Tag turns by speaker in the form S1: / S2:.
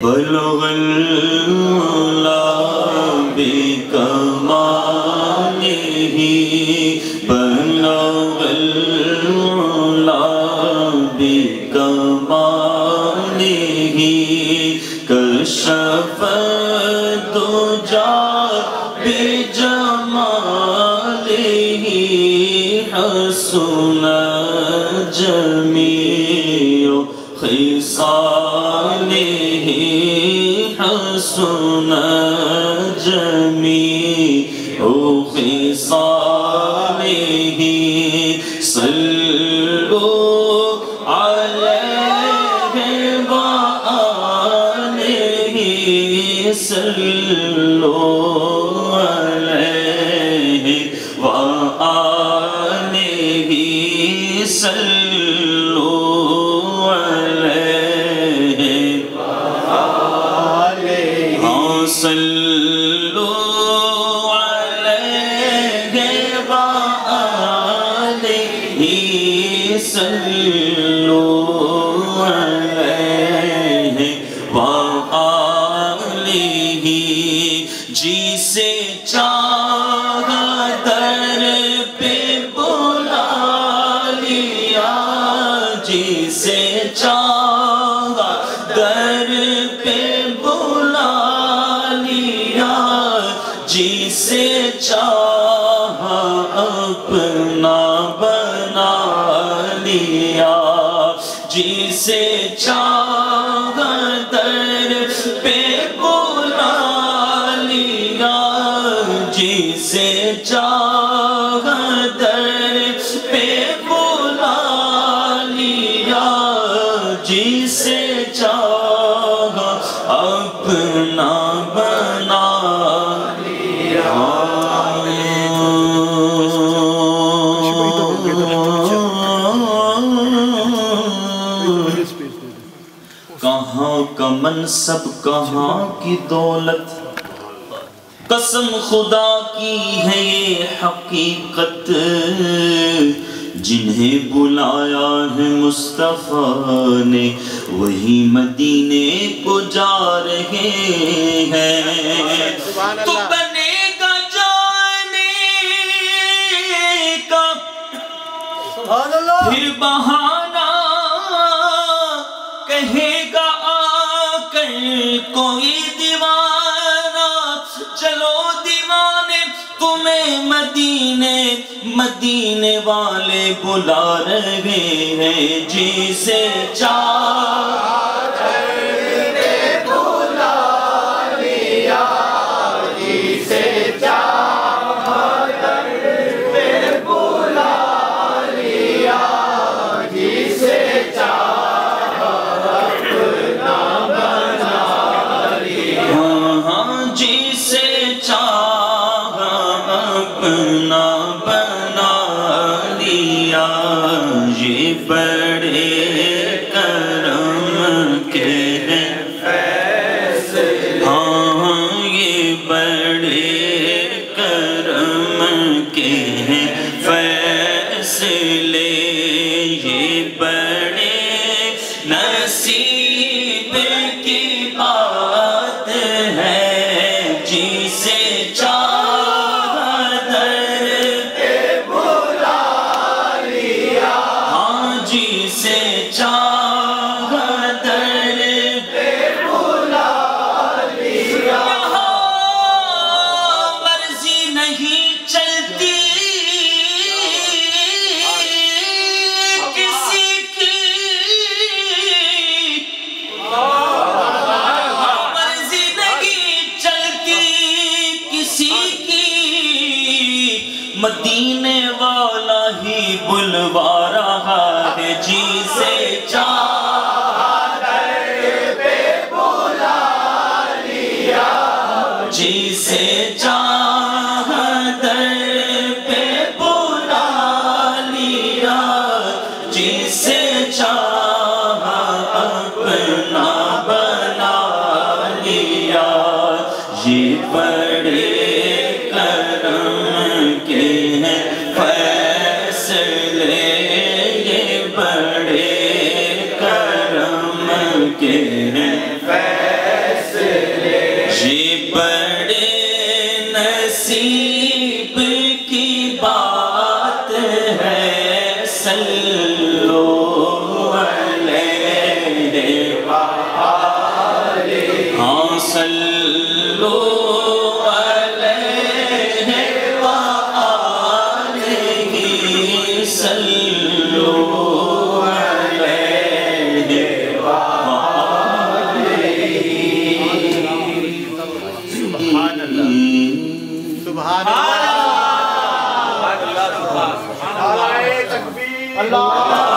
S1: بلغ العلا بکمالہ بلغ العلا بکمالہ کشف الدجا بجمالہ حسن جمیع خصالہ حسن جمیع خصالہ صلو علیہ وآلہ صلو علیہ وآلہ صلو علیہ صلو علیہ وآلہ صلو علیہ وآلہ جسے چاہا در پہ بلا لیا جسے چاہا در پہ بلا جسے چاہا اپنا بنا لیا جسے چاہا در پہ بلا لیا جسے چاہا در پہ بلا لیا جسے چاہا اپنا بنا کہاں کا منصب کہاں کی دولت قسم خدا کی ہے یہ حقیقت جنہیں بلایا ہے مصطفیٰ نے وہی مدینے کو جا رہے ہیں تو بنے گا جانے کا پھر بہانہ کہے گا آ کر کوئی دیوانہ چلو دیوانے تمہیں مدینے والے بلا رہے ہیں جسے چاہا بلا لیا جسے چاہا بلا لیا جسے چاہا اپنا بنا لیا جسے چاہا اپنا بنا لیا یہ بڑے کرم کے ہیں فیصلے ہاں یہ بڑے کرم کے ہیں فیصلے یہ بڑے نصیب کی بات ہے جسے چاہا در پہ بلا لیا ہاں جسے چاہا در پہ بلا لیا یہاں مرضی نہیں چلتی کسی کی مرضی نہیں چلتی کسی کی مدینے والا ہی بلوا رہا ہے جسے چاہا در پہ بلا لیا جسے چاہا در پہ بلا لیا جسے چاہا اپنا بنا لیا یہ بڑے کرم کے ہیں فیصلے یہ بڑے کرم کے ہیں یہ بڑے نصیب کی بات ہے صلو علیہ وآلہ ہاں صلو علیہ وآلہ صلو علیہ وآلہ
S2: سبحان اللہ سبحان اللہ اللہ تکبیر اللہ